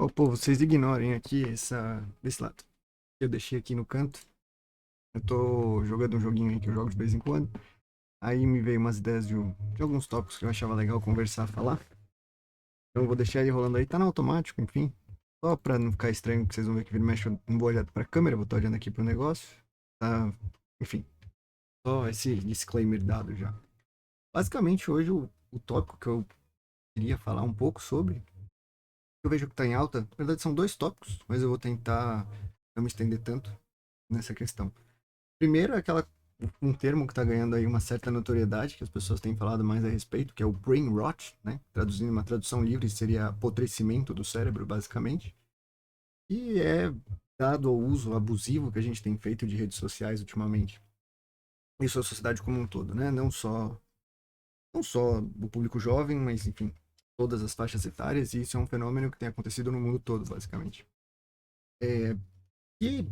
Ô, pô, vocês ignorem aqui desse lado. Eu deixei aqui no canto. Eu tô jogando um joguinho aí que eu jogo de vez em quando. Aí me veio umas ideias de alguns tópicos que eu achava legal conversar, falar. Então eu vou deixar ele rolando aí, tá no automático, enfim. Só pra não ficar estranho, que vocês vão ver que vira e mexe, eu não vou olhar pra câmera, vou estar olhando aqui pro negócio. Tá, enfim, só esse disclaimer dado já. Basicamente, hoje o tópico que eu queria falar um pouco sobre, eu vejo que tá em alta, na verdade são dois tópicos, mas eu vou tentar não me estender tanto nessa questão. Primeiro é um termo que está ganhando aí uma certa notoriedade, que as pessoas têm falado mais a respeito, que é o brain rot, né? Traduzindo uma tradução livre, seria apodrecimento do cérebro, basicamente. E é dado ao uso abusivo que a gente tem feito de redes sociais ultimamente. Isso é a sociedade como um todo, né? Não só o público jovem, mas, enfim, todas as faixas etárias, e isso é um fenômeno que tem acontecido no mundo todo, basicamente. E,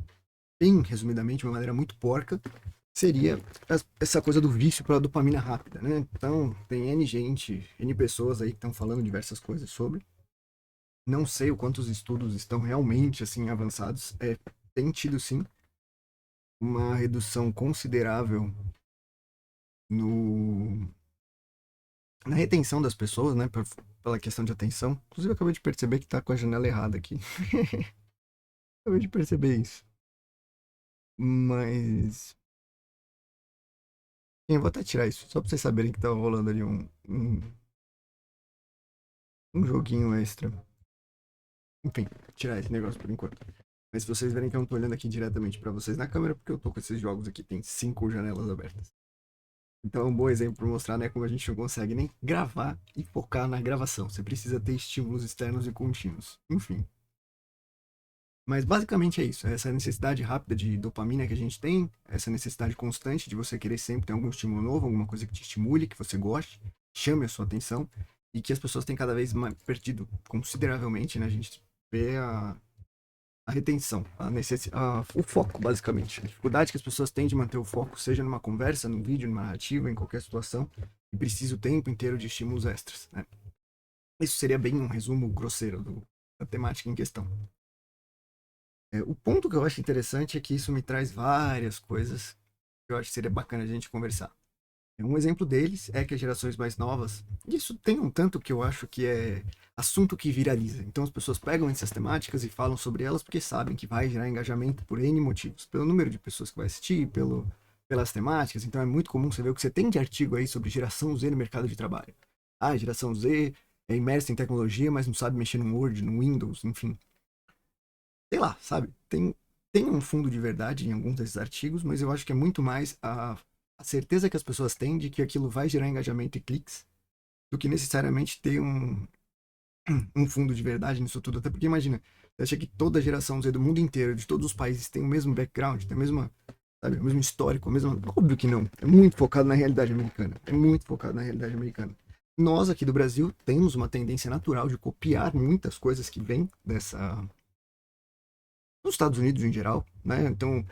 bem resumidamente, de uma maneira muito porca, seria essa coisa do vício pela dopamina rápida, né? Então, tem N gente, N pessoas aí que estão falando diversas coisas sobre. Não sei o quantos estudos estão realmente, assim, avançados. Tem tido, sim, uma redução considerável no, na retenção das pessoas, né? Pela questão de atenção. Inclusive, eu acabei de perceber que tá com a janela errada aqui. Acabei de perceber isso. Mas... eu vou até tirar isso, só pra vocês saberem que tá rolando ali um joguinho extra. Enfim, tirar esse negócio por enquanto. Mas se vocês verem que eu não tô olhando aqui diretamente pra vocês na câmera, porque eu tô com esses jogos aqui, tem 5 janelas abertas. Então é um bom exemplo pra mostrar, né, como a gente não consegue nem gravar e focar na gravação. Você precisa ter estímulos externos e contínuos. Enfim. Mas basicamente é isso. Essa necessidade rápida de dopamina que a gente tem, essa necessidade constante de você querer sempre ter algum estímulo novo, alguma coisa que te estimule, que você goste, chame a sua atenção, e que as pessoas têm cada vez mais perdido consideravelmente, né? A gente vê a retenção, o foco, basicamente. A dificuldade que as pessoas têm de manter o foco, seja numa conversa, num vídeo, numa narrativa, em qualquer situação, e precisa o tempo inteiro de estímulos extras, né? Isso seria bem um resumo grosseiro da temática em questão. O ponto que eu acho interessante é que isso me traz várias coisas que eu acho que seria bacana a gente conversar. Um exemplo deles é que as gerações mais novas, isso tem um tanto que eu acho que é assunto que viraliza. Então as pessoas pegam essas temáticas e falam sobre elas porque sabem que vai gerar engajamento por N motivos. Pelo número de pessoas que vai assistir, pelas temáticas. Então é muito comum você ver o que você tem de artigo aí sobre geração Z no mercado de trabalho. Ah, a geração Z é imersa em tecnologia, mas não sabe mexer no Word, no Windows, enfim. Sei lá, sabe? Tem um fundo de verdade em alguns desses artigos, mas eu acho que é muito mais a certeza que as pessoas têm de que aquilo vai gerar engajamento e cliques, do que necessariamente ter um fundo de verdade nisso tudo. Até porque imagina, você acha que toda a geração Z do mundo inteiro, de todos os países, tem o mesmo background, tem a mesma, sabe, o mesmo histórico, a mesma. Óbvio que não. É muito focado na realidade americana. É muito focado na realidade americana. Nós aqui do Brasil temos uma tendência natural de copiar muitas coisas que vêm dos Estados Unidos em geral, né? Então,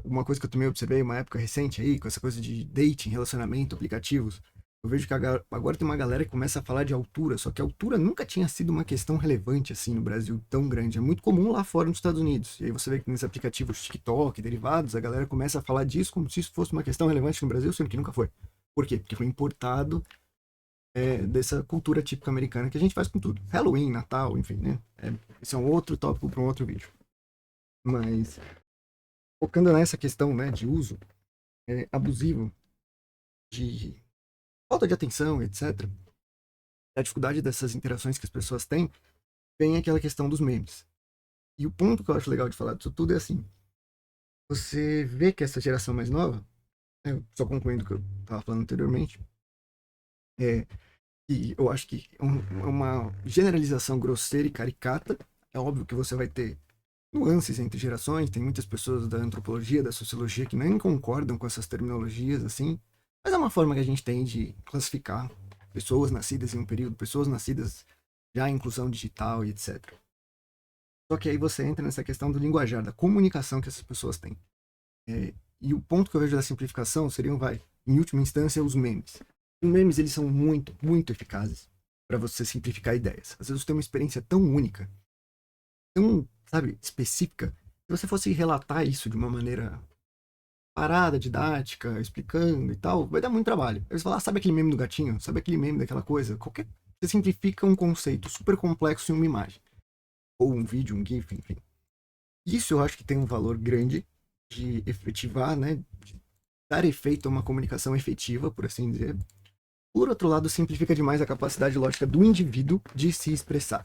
uma coisa que eu também observei uma época recente aí, com essa coisa de dating, relacionamento, aplicativos, eu vejo que agora tem uma galera que começa a falar de altura, só que a altura nunca tinha sido uma questão relevante assim no Brasil tão grande. É muito comum lá fora nos Estados Unidos. E aí você vê que nesses aplicativos TikTok, derivados, a galera começa a falar disso como se isso fosse uma questão relevante no Brasil, sendo que nunca foi. Por quê? Porque foi importado dessa cultura típica americana que a gente faz com tudo. Halloween, Natal, enfim, né? Esse é um outro tópico para um outro vídeo. Mas focando nessa questão, né, de uso abusivo, de falta de atenção, etc., a dificuldade dessas interações que as pessoas têm, vem aquela questão dos memes. E o ponto que eu acho legal de falar disso tudo é assim: você vê que essa geração mais nova, só concluindo o que eu estava falando anteriormente, é, e eu acho que é uma generalização grosseira e caricata. É óbvio que você vai ter nuances entre gerações, tem muitas pessoas da antropologia, da sociologia que nem concordam com essas terminologias assim, mas é uma forma que a gente tem de classificar pessoas nascidas em um período, pessoas nascidas já em inclusão digital e etc. Só que aí você entra nessa questão do linguajar, da comunicação que essas pessoas têm. E o ponto que eu vejo da simplificação seriam, em última instância, os memes. Os memes, eles são muito, muito eficazes para você simplificar ideias. Às vezes você tem uma experiência tão única tão, sabe, específica, se você fosse relatar isso de uma maneira parada, didática, explicando e tal, vai dar muito trabalho. Aí você fala, sabe aquele meme do gatinho? Sabe aquele meme daquela coisa? Você simplifica um conceito super complexo em uma imagem. Ou um vídeo, um GIF, enfim. Isso eu acho que tem um valor grande de efetivar, né? De dar efeito a uma comunicação efetiva, por assim dizer. Por outro lado, simplifica demais a capacidade lógica do indivíduo de se expressar.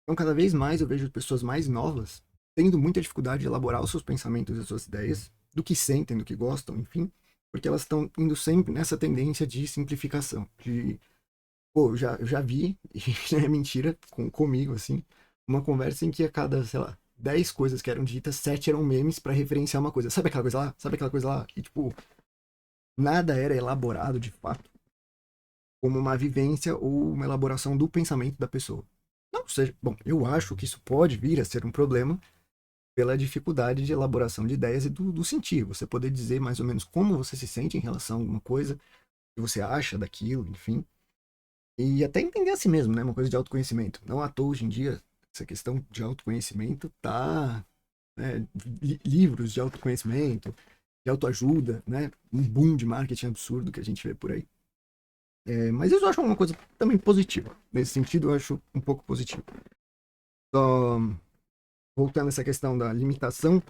Então, cada vez mais eu vejo pessoas mais novas tendo muita dificuldade de elaborar os seus pensamentos e as suas ideias, do que sentem, do que gostam, enfim, porque elas estão indo sempre nessa tendência de simplificação, de, pô, eu já vi, e não é mentira, comigo, assim, uma conversa em que a cada, sei lá, 10 coisas que eram ditas, 7 eram memes pra referenciar uma coisa. Sabe aquela coisa lá? Sabe aquela coisa lá? E, tipo, nada era elaborado de fato como uma vivência ou uma elaboração do pensamento da pessoa. Não seja, bom, eu acho que isso pode vir a ser um problema pela dificuldade de elaboração de ideias e do sentir. Você poder dizer mais ou menos como você se sente em relação a alguma coisa, o que você acha daquilo, enfim. E até entender a si mesmo, né? Uma coisa de autoconhecimento. Não à toa, hoje em dia, essa questão de autoconhecimento tá, né, livros de autoconhecimento, de autoajuda, né? Um boom de marketing absurdo que a gente vê por aí. Mas isso eu acho uma coisa também positiva. Nesse sentido, eu acho um pouco positivo. Só voltando a essa questão da limitação,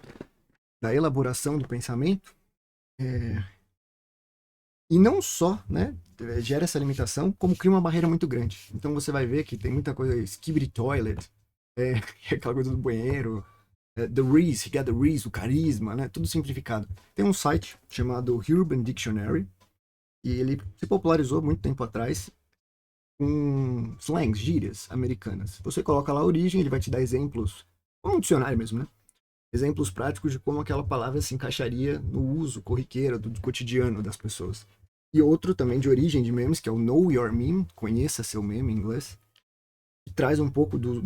da elaboração do pensamento, é, e não só, né, gera essa limitação, como cria uma barreira muito grande. Então você vai ver que tem muita coisa, skibidi toilet, aquela coisa do banheiro, the Reese, he got the Reese, o carisma, né, tudo simplificado. Tem um site chamado Urban Dictionary, e ele se popularizou muito tempo atrás com slangs, gírias americanas. Você coloca lá a origem, ele vai te dar exemplos, como um dicionário mesmo, né? Exemplos práticos de como aquela palavra se encaixaria no uso corriqueiro do cotidiano das pessoas. E outro também de origem de memes, que é o Know Your Meme, conheça seu meme em inglês, que traz um pouco do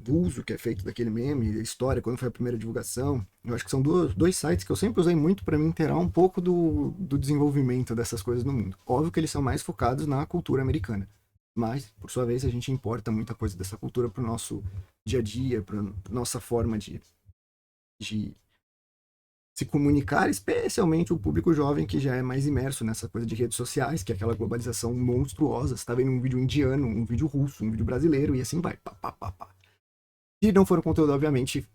uso que é feito daquele meme, a história, quando foi a primeira divulgação. Eu acho que são dois sites que eu sempre usei muito para me inteirar um pouco do desenvolvimento dessas coisas no mundo. Óbvio que eles são mais focados na cultura americana, mas, por sua vez, a gente importa muita coisa dessa cultura para o nosso dia a dia, para nossa forma de se comunicar, especialmente o público jovem que já é mais imerso nessa coisa de redes sociais, que é aquela globalização monstruosa. Você tá vendo um vídeo indiano, um vídeo russo, um vídeo brasileiro e assim vai. Pá, pá, pá, pá. E não for um conteúdo, obviamente,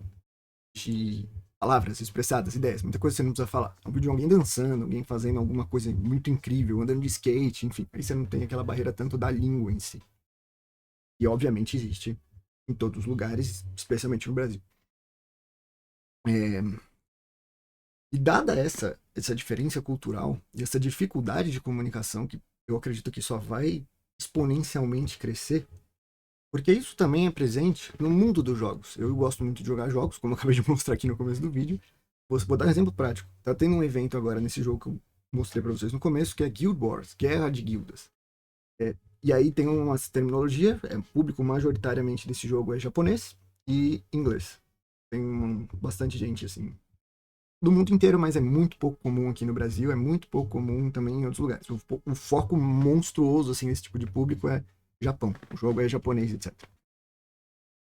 de palavras expressadas, ideias, muita coisa você não precisa falar. É um vídeo de alguém dançando, alguém fazendo alguma coisa muito incrível, andando de skate, enfim. Aí você não tem aquela barreira tanto da língua em si. E obviamente existe em todos os lugares, especialmente no Brasil. É, E dada essa diferença cultural e essa dificuldade de comunicação, que eu acredito que só vai exponencialmente crescer, porque isso também é presente no mundo dos jogos. Eu gosto muito de jogar jogos, como eu acabei de mostrar aqui no começo do vídeo. Vou dar um exemplo prático. Tá tendo um evento agora nesse jogo que eu mostrei para vocês no começo, que é Guild Wars, Guerra de Guildas. E aí tem uma terminologia, público majoritariamente desse jogo é japonês e inglês. Tem bastante gente assim do mundo inteiro, mas é muito pouco comum aqui no Brasil, é muito pouco comum também em outros lugares. O foco monstruoso, assim, nesse tipo de público é Japão. O jogo é japonês, etc.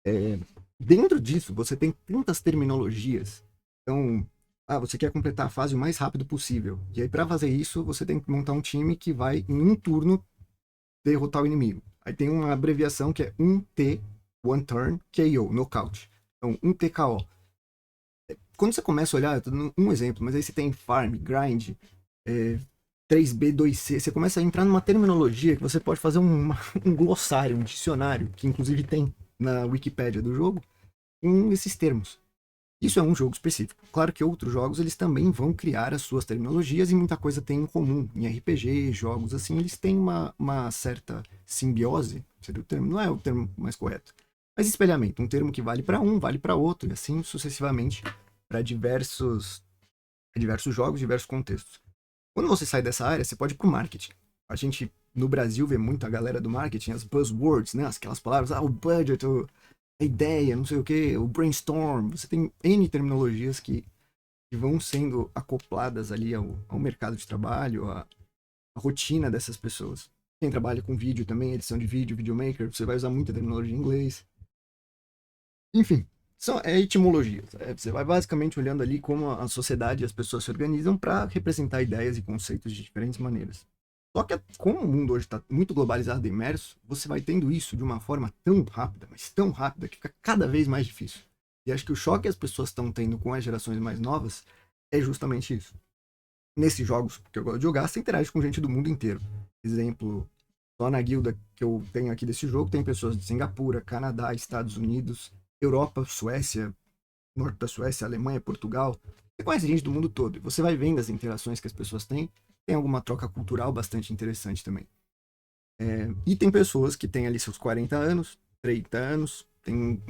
É, dentro disso, você tem tantas terminologias. Então, você quer completar a fase o mais rápido possível. E aí, para fazer isso, você tem que montar um time que vai, em um turno, derrotar o inimigo. Aí tem uma abreviação que é 1T, One Turn, KO, Knockout. Então, 1TKO. Quando você começa a olhar, tô dando um exemplo, mas aí você tem farm, grind, 3B, 2C, você começa a entrar numa terminologia que você pode fazer um glossário, um dicionário, que inclusive tem na Wikipédia do jogo, com esses termos. Isso é um jogo específico. Claro que outros jogos eles também vão criar as suas terminologias e muita coisa tem em comum. Em RPG, jogos assim, eles têm uma certa simbiose, seria o termo, não é o termo mais correto. Mas espelhamento, um termo que vale para um, vale para outro, e assim sucessivamente para diversos jogos, diversos contextos. Quando você sai dessa área, você pode ir para o marketing. A gente, no Brasil, vê muito a galera do marketing, as buzzwords, né? Aquelas palavras, o budget, a ideia, não sei o que, o brainstorm. Você tem N terminologias que vão sendo acopladas ali ao mercado de trabalho, à rotina dessas pessoas. Quem trabalha com vídeo também, edição de vídeo, videomaker, você vai usar muita terminologia em inglês. Enfim, é etimologia. Você vai basicamente olhando ali como a sociedade e as pessoas se organizam para representar ideias e conceitos de diferentes maneiras. Só que como o mundo hoje está muito globalizado e imerso, você vai tendo isso de uma forma tão rápida, mas tão rápida, que fica cada vez mais difícil. E acho que o choque que as pessoas estão tendo com as gerações mais novas é justamente isso. Nesses jogos que eu gosto de jogar, você interage com gente do mundo inteiro. Exemplo, só na guilda que eu tenho aqui desse jogo, tem pessoas de Singapura, Canadá, Estados Unidos, Europa, Suécia, norte da Suécia, Alemanha, Portugal. Você conhece gente do mundo todo. E você vai vendo as interações que as pessoas têm. Tem alguma troca cultural bastante interessante também. E tem pessoas que têm ali seus 40 anos, 30 anos. Tem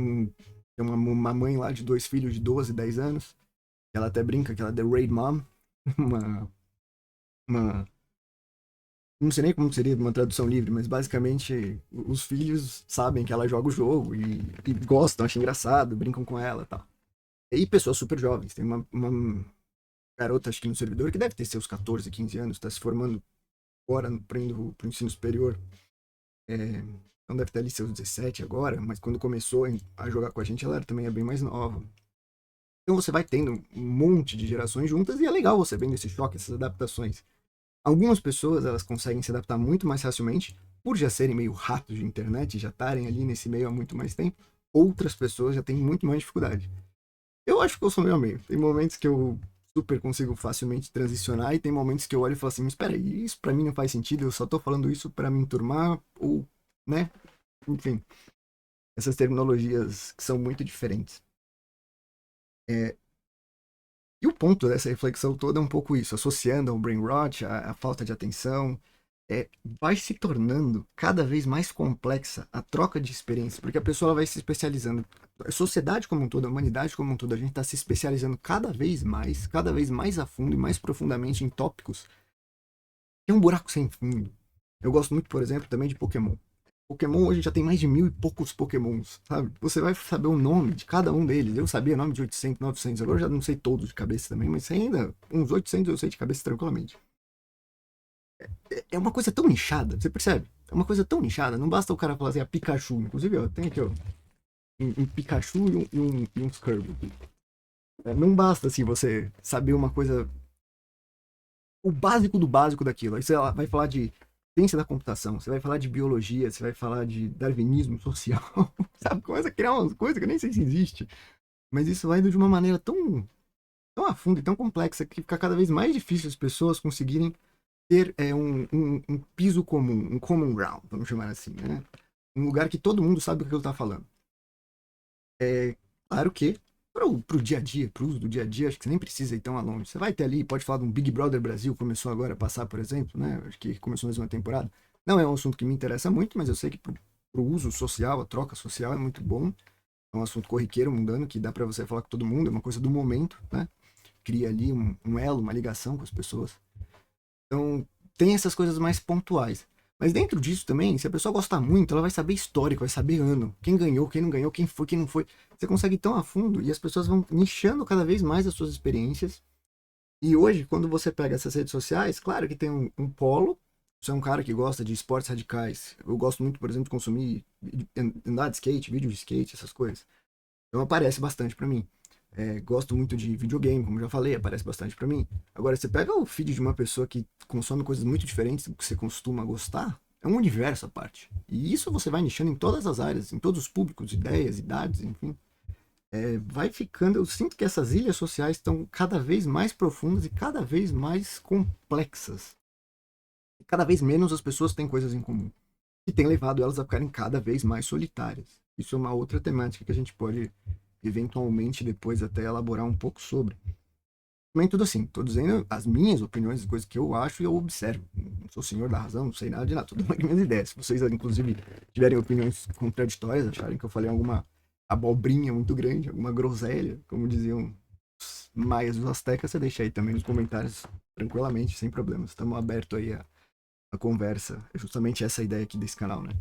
uma mãe lá de dois filhos de 12, 10 anos. Ela até brinca que ela é the raid mom. Uma, uma não sei nem como seria uma tradução livre, mas basicamente os filhos sabem que ela joga o jogo e gostam, acham engraçado, brincam com ela e tal. E pessoas super jovens. Tem uma garota, acho que no servidor, que deve ter seus 14, 15 anos, está se formando agora para o ensino superior. Então deve ter ali seus 17 agora, mas quando começou a jogar com a gente, ela também é bem mais nova. Então você vai tendo um monte de gerações juntas e é legal você vendo esse choque, essas adaptações. Algumas pessoas elas conseguem se adaptar muito mais facilmente, por já serem meio ratos de internet, já estarem ali nesse meio há muito mais tempo. Outras pessoas já têm muito mais dificuldade. Eu acho que eu sou meio a meio. Tem momentos que eu super consigo facilmente transicionar e tem momentos que eu olho e falo assim, mas espera aí, isso pra mim não faz sentido, eu só tô falando isso pra me enturmar ou, né? Enfim, essas terminologias que são muito diferentes. É, e o ponto dessa reflexão toda é um pouco isso, associando ao brain rot, a falta de atenção, vai se tornando cada vez mais complexa a troca de experiências, porque a pessoa vai se especializando. A sociedade como um todo, a humanidade como um todo, a gente está se especializando cada vez mais a fundo e mais profundamente em tópicos que é um buraco sem fundo. Eu gosto muito, por exemplo, também de Pokémon. Pokémon hoje já tem mais de 1.000 e poucos Pokémons, sabe? Você vai saber o nome de cada um deles. Eu sabia o nome de 800, 900, agora eu já não sei todos de cabeça também, mas ainda uns 800 eu sei de cabeça tranquilamente. É uma coisa tão nichada, você percebe? É uma coisa tão nichada, não basta o cara falar assim, a Pikachu. Inclusive, ó, tem aqui, ó, um Pikachu e um Skirby. Não basta, assim, você saber uma coisa, o básico do básico daquilo. Aí você vai falar de ciência da computação, você vai falar de biologia, você vai falar de darwinismo social, sabe? Começa a criar umas coisas que eu nem sei se existe. Mas isso vai indo de uma maneira tão a fundo e tão complexa que fica cada vez mais difícil as pessoas conseguirem ter um piso comum, um common ground, vamos chamar assim, né? Um lugar que todo mundo sabe o que ele está falando. Claro que pro dia a dia, pro uso do dia a dia, acho que você nem precisa ir tão longe. Você vai ter ali, pode falar de um Big Brother Brasil, começou agora a passar, por exemplo, né? Acho que começou mais uma temporada. Não é um assunto que me interessa muito, mas eu sei que pro uso social, a troca social é muito bom. É um assunto corriqueiro, mundano, que dá para você falar com todo mundo, é uma coisa do momento, né? Cria ali um elo, uma ligação com as pessoas. Então, tem essas coisas mais pontuais. Mas dentro disso também, se a pessoa gostar muito, ela vai saber histórico, vai saber ano, quem ganhou, quem não ganhou, quem foi, quem não foi. Você consegue ir tão a fundo e as pessoas vão nichando cada vez mais as suas experiências. E hoje, quando você pega essas redes sociais, claro que tem um polo. Você é um cara que gosta de esportes radicais. Eu gosto muito, por exemplo, de consumir, andar de skate, vídeo de skate, essas coisas. Então aparece bastante pra mim. Gosto muito de videogame, como já falei, aparece bastante pra mim. Agora, você pega o feed de uma pessoa que consome coisas muito diferentes do que você costuma gostar, é um universo à parte. E isso você vai nichando em todas as áreas, em todos os públicos, ideias, idades, enfim. Vai ficando. Eu sinto que essas ilhas sociais estão cada vez mais profundas e cada vez mais complexas. E cada vez menos as pessoas têm coisas em comum. E tem levado elas a ficarem cada vez mais solitárias. Isso é uma outra temática que a gente pode eventualmente depois até elaborar um pouco sobre. Também tudo assim, tô dizendo as minhas opiniões, as coisas que eu acho e eu observo. Não sou senhor da razão, não sei nada de nada, tô dando aqui minhas ideias. Se vocês, inclusive, tiverem opiniões contraditórias, acharem que eu falei alguma abobrinha muito grande, alguma groselha, como diziam os maias dos astecas, você deixa aí também nos comentários, tranquilamente, sem problemas. Estamos abertos aí a conversa. É justamente essa a ideia aqui desse canal, né?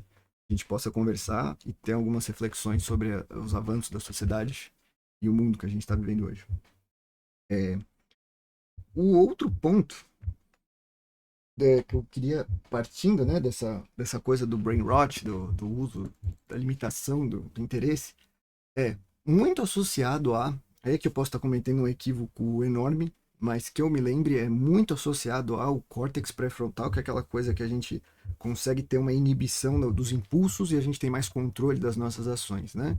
A gente possa conversar e ter algumas reflexões sobre os avanços da sociedade e o mundo que a gente está vivendo hoje. É, o outro ponto que eu queria, partindo né, dessa coisa do brain rot, do uso, da limitação do interesse, muito associado a. É que eu posso estar cometendo um equívoco enorme, mas que eu me lembre é muito associado ao córtex pré-frontal, que é aquela coisa que a gente consegue ter uma inibição dos impulsos e a gente tem mais controle das nossas ações, né?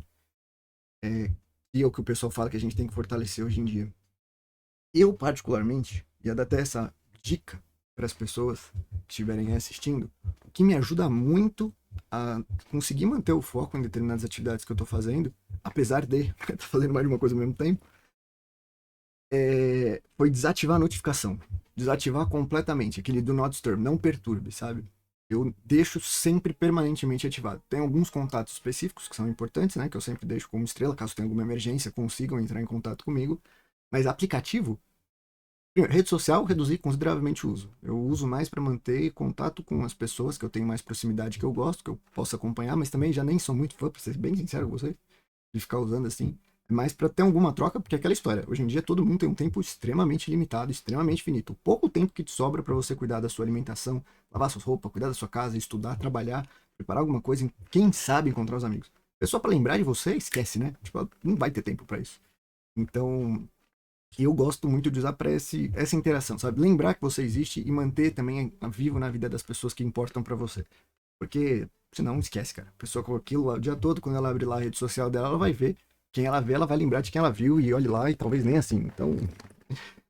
É, e é o que o pessoal fala que a gente tem que fortalecer hoje em dia. Eu, particularmente, ia dar até essa dica para as pessoas que estiverem assistindo, o que me ajuda muito a conseguir manter o foco em determinadas atividades que eu estou fazendo, apesar de estar fazendo mais de uma coisa ao mesmo tempo, foi desativar a notificação. Desativar completamente, aquele do not disturb, não perturbe, sabe? Eu deixo sempre permanentemente ativado. Tem alguns contatos específicos que são importantes, né? Que eu sempre deixo como estrela, caso tenha alguma emergência, consigam entrar em contato comigo. Mas aplicativo, primeiro, rede social, reduzir consideravelmente o uso. Eu uso mais para manter contato com as pessoas que eu tenho mais proximidade, que eu gosto, que eu posso acompanhar, mas também já nem sou muito fã, para ser bem sincero com você, de ficar usando assim. É mais para ter alguma troca, porque é aquela história. Hoje em dia todo mundo tem um tempo extremamente limitado, extremamente finito. O pouco tempo que te sobra para você cuidar da sua alimentação, lavar suas roupas, cuidar da sua casa, estudar, trabalhar, preparar alguma coisa, quem sabe encontrar os amigos. Pessoa para lembrar de você, esquece, né? Tipo, não vai ter tempo para isso. Então, eu gosto muito de usar para essa interação, sabe? Lembrar que você existe e manter também vivo na vida das pessoas que importam para você. Porque senão esquece, cara. A pessoa com aquilo o dia todo, quando ela abrir lá a rede social dela, ela vai ver. Quem ela vê, ela vai lembrar de quem ela viu e olhe lá, e talvez nem assim. Então,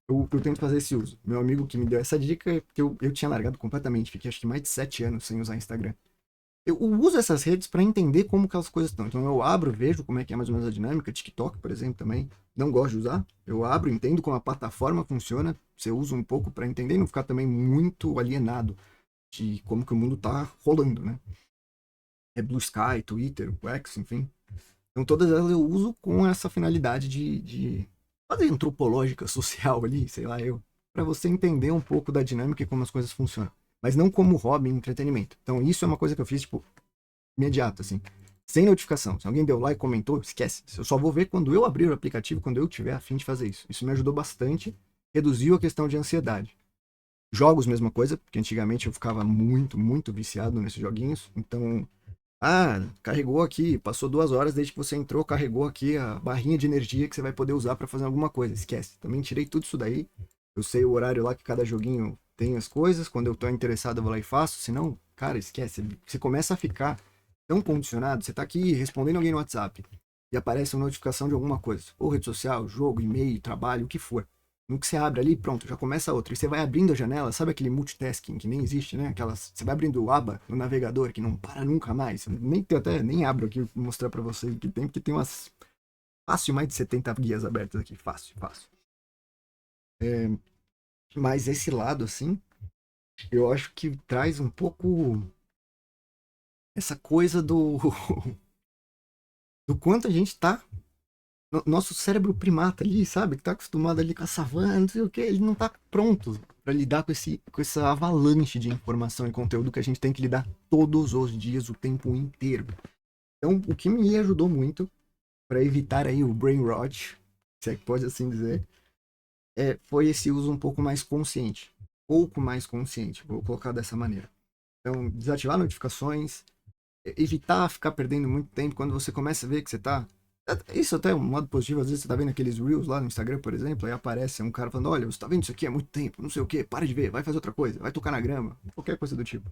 eu tento fazer esse uso. Meu amigo que me deu essa dica, que eu tinha largado completamente. Fiquei acho que mais de 7 anos sem usar Instagram. Eu uso essas redes para entender como que as coisas estão. Então eu abro, vejo como é que é mais ou menos a dinâmica. TikTok, por exemplo, também. Não gosto de usar. Eu abro, entendo como a plataforma funciona. Você usa um pouco para entender e não ficar também muito alienado de como que o mundo tá rolando, né? É Blue Sky, Twitter, X, enfim. Então todas elas eu uso com essa finalidade de fazer antropológica social ali, sei lá eu, para você entender um pouco da dinâmica e como as coisas funcionam. Mas não como hobby e entretenimento. Então isso é uma coisa que eu fiz, tipo, imediato, assim. Sem notificação. Se alguém deu like, comentou, esquece. Eu só vou ver quando eu abrir o aplicativo, quando eu tiver a fim de fazer isso. Isso me ajudou bastante, reduziu a questão de ansiedade. Jogos, mesma coisa, porque antigamente eu ficava muito, muito viciado nesses joguinhos. Então, carregou aqui, passou 2 horas desde que você entrou, carregou aqui a barrinha de energia que você vai poder usar para fazer alguma coisa. Esquece. Também tirei tudo isso daí. Eu sei o horário lá que cada joguinho tem as coisas. Quando eu tô interessado, eu vou lá e faço. Senão, cara, esquece. Você começa a ficar tão condicionado. Você tá aqui respondendo alguém no WhatsApp e aparece uma notificação de alguma coisa. Ou rede social, jogo, e-mail, trabalho, o que for. No que você abre ali, pronto, já começa outra. E você vai abrindo a janela, sabe aquele multitasking que nem existe, né? Aquelas, você vai abrindo o aba no navegador que não para nunca mais. Nem tem até, nem abro aqui pra mostrar pra vocês que tem, porque tem umas fácil mais de 70 guias abertas aqui, fácil, fácil. É, mas esse lado, assim, eu acho que traz um pouco essa coisa do quanto a gente tá. Nosso cérebro primata ali, sabe? Que tá acostumado ali com a savana, não sei o que, ele não tá pronto para lidar com essa avalanche de informação e conteúdo que a gente tem que lidar todos os dias, o tempo inteiro. Então, o que me ajudou muito para evitar aí o brain rot, se é que pode assim dizer, foi esse uso um pouco mais consciente. Pouco mais consciente, vou colocar dessa maneira. Então, desativar notificações, evitar ficar perdendo muito tempo quando você começa a ver que você tá. Isso até é um lado positivo, às vezes você tá vendo aqueles Reels lá no Instagram, por exemplo, aí aparece um cara falando, olha, você tá vendo isso aqui há muito tempo, não sei o que, para de ver, vai fazer outra coisa, vai tocar na grama, qualquer coisa do tipo.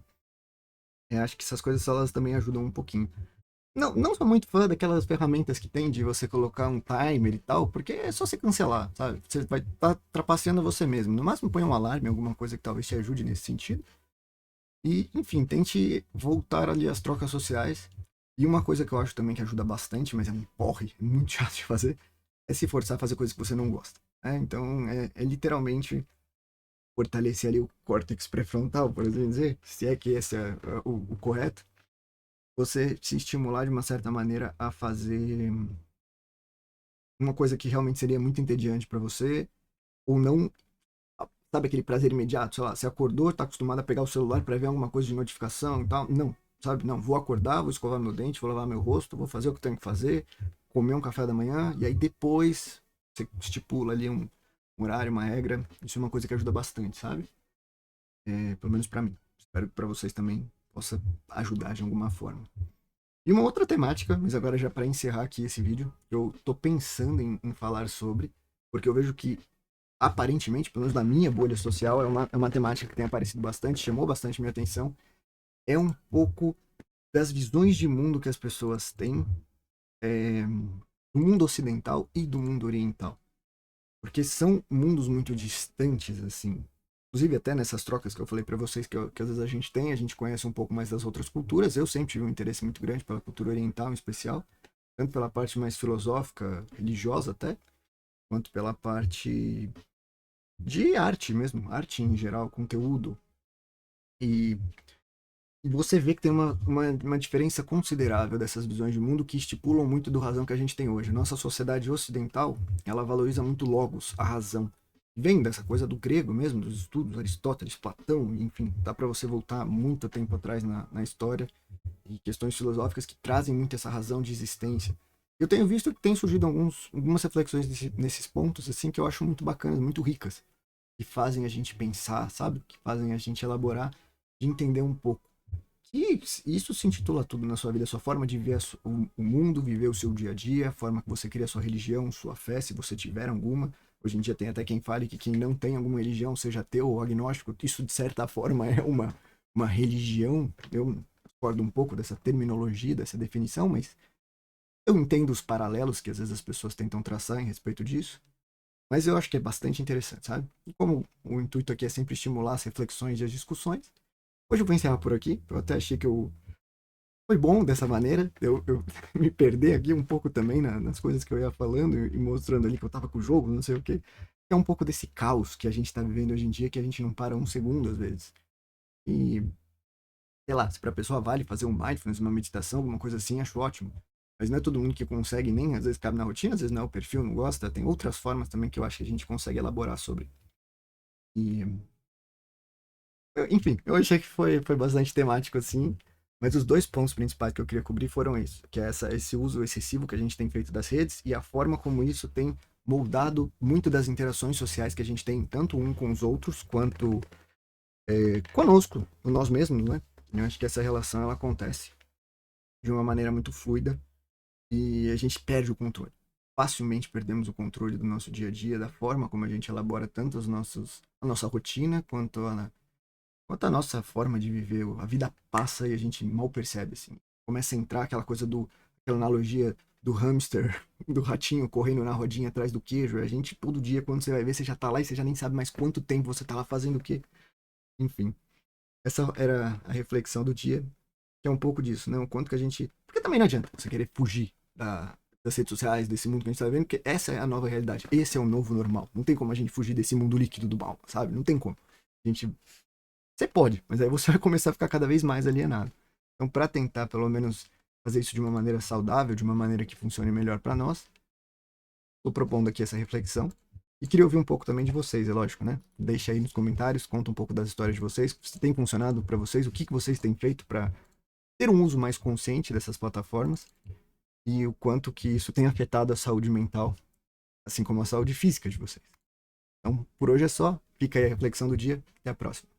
Acho que essas coisas elas também ajudam um pouquinho. Não sou muito fã daquelas ferramentas que tem de você colocar um timer e tal, porque é só você cancelar, sabe? Você vai estar trapaceando você mesmo. No máximo põe um alarme, alguma coisa que talvez te ajude nesse sentido. E, enfim, tente voltar ali às trocas sociais. E uma coisa que eu acho também que ajuda bastante, mas é um porre, é muito chato de fazer, é se forçar a fazer coisas que você não gosta. Então, é literalmente fortalecer ali o córtex pré-frontal, por assim dizer, se é que esse é o correto. Você se estimular de uma certa maneira a fazer uma coisa que realmente seria muito entediante para você, ou não, sabe aquele prazer imediato, sei lá, você acordou, tá acostumado a pegar o celular para ver alguma coisa de notificação e tal, não, sabe, não, vou acordar, vou escovar meu dente, vou lavar meu rosto, vou fazer o que tenho que fazer, comer um café da manhã, e aí depois você estipula ali um horário, uma regra, isso é uma coisa que ajuda bastante, sabe? Pelo menos para mim, espero que para vocês também possa ajudar de alguma forma. E uma outra temática, mas agora já para encerrar aqui esse vídeo, eu tô pensando em falar sobre, porque eu vejo que, aparentemente, pelo menos na minha bolha social, é uma temática que tem aparecido bastante, chamou bastante minha atenção, é um pouco das visões de mundo que as pessoas têm do mundo ocidental e do mundo oriental. Porque são mundos muito distantes, assim. Inclusive, até nessas trocas que eu falei pra vocês, que às vezes a gente tem, a gente conhece um pouco mais das outras culturas. Eu sempre tive um interesse muito grande pela cultura oriental, em especial, tanto pela parte mais filosófica, religiosa até, quanto pela parte de arte mesmo, arte em geral, conteúdo. E você vê que tem uma diferença considerável dessas visões de mundo que estipulam muito do razão que a gente tem hoje. Nossa sociedade ocidental, ela valoriza muito logos, a razão. Vem dessa coisa do grego mesmo, dos estudos, Aristóteles, Platão, enfim, dá para você voltar muito tempo atrás na história e questões filosóficas que trazem muito essa razão de existência. Eu tenho visto que tem surgido algumas reflexões nesses pontos, assim, que eu acho muito bacanas, muito ricas, que fazem a gente pensar, sabe? Que fazem a gente elaborar, de entender um pouco. E isso se intitula tudo na sua vida, a sua forma de ver o mundo, viver o seu dia a dia, a forma que você cria a sua religião, sua fé, se você tiver alguma. Hoje em dia tem até quem fale que quem não tem alguma religião, seja ateu ou agnóstico, isso de certa forma é uma religião. Eu discordo um pouco dessa terminologia, dessa definição, mas eu entendo os paralelos que às vezes as pessoas tentam traçar em respeito disso. Mas eu acho que é bastante interessante, sabe? E como o intuito aqui é sempre estimular as reflexões e as discussões, hoje eu vou encerrar por aqui. Eu até achei que foi bom dessa maneira. Eu me perder aqui um pouco também nas coisas que eu ia falando e mostrando ali que eu tava com o jogo, não sei o quê. É um pouco desse caos que a gente tá vivendo hoje em dia, que a gente não para um segundo às vezes. E, sei lá, se pra pessoa vale fazer um mindfulness, uma meditação, alguma coisa assim, acho ótimo. Mas não é todo mundo que consegue, nem às vezes cabe na rotina, às vezes não é o perfil, não gosta. Tem outras formas também que eu acho que a gente consegue elaborar sobre. E enfim, eu achei que foi bastante temático assim, mas os dois pontos principais que eu queria cobrir foram isso, que é esse uso excessivo que a gente tem feito das redes e a forma como isso tem moldado muito das interações sociais que a gente tem, tanto um com os outros, quanto conosco, nós mesmos, né? Eu acho que essa relação ela acontece de uma maneira muito fluida e a gente perde o controle. Facilmente perdemos o controle do nosso dia a dia, da forma como a gente elabora tanto a nossa rotina, quanto a nossa forma de viver, a vida passa e a gente mal percebe, assim. Começa a entrar aquela analogia do hamster, do ratinho correndo na rodinha atrás do queijo. A gente, todo dia, quando você vai ver, você já tá lá e você já nem sabe mais quanto tempo você tá lá fazendo o quê. Enfim, essa era a reflexão do dia, que é um pouco disso, né? O quanto que a gente... Porque também não adianta você querer fugir das redes sociais, desse mundo que a gente tá vivendo, porque essa é a nova realidade. Esse é o novo normal. Não tem como a gente fugir desse mundo líquido do mal, sabe? Não tem como. A gente você pode, mas aí você vai começar a ficar cada vez mais alienado. Então, para tentar, pelo menos, fazer isso de uma maneira saudável, de uma maneira que funcione melhor para nós, estou propondo aqui essa reflexão. E queria ouvir um pouco também de vocês, é lógico, né? Deixa aí nos comentários, conta um pouco das histórias de vocês, se tem funcionado para vocês, o que vocês têm feito para ter um uso mais consciente dessas plataformas e o quanto que isso tem afetado a saúde mental, assim como a saúde física de vocês. Então, por hoje é só. Fica aí a reflexão do dia. Até a próxima.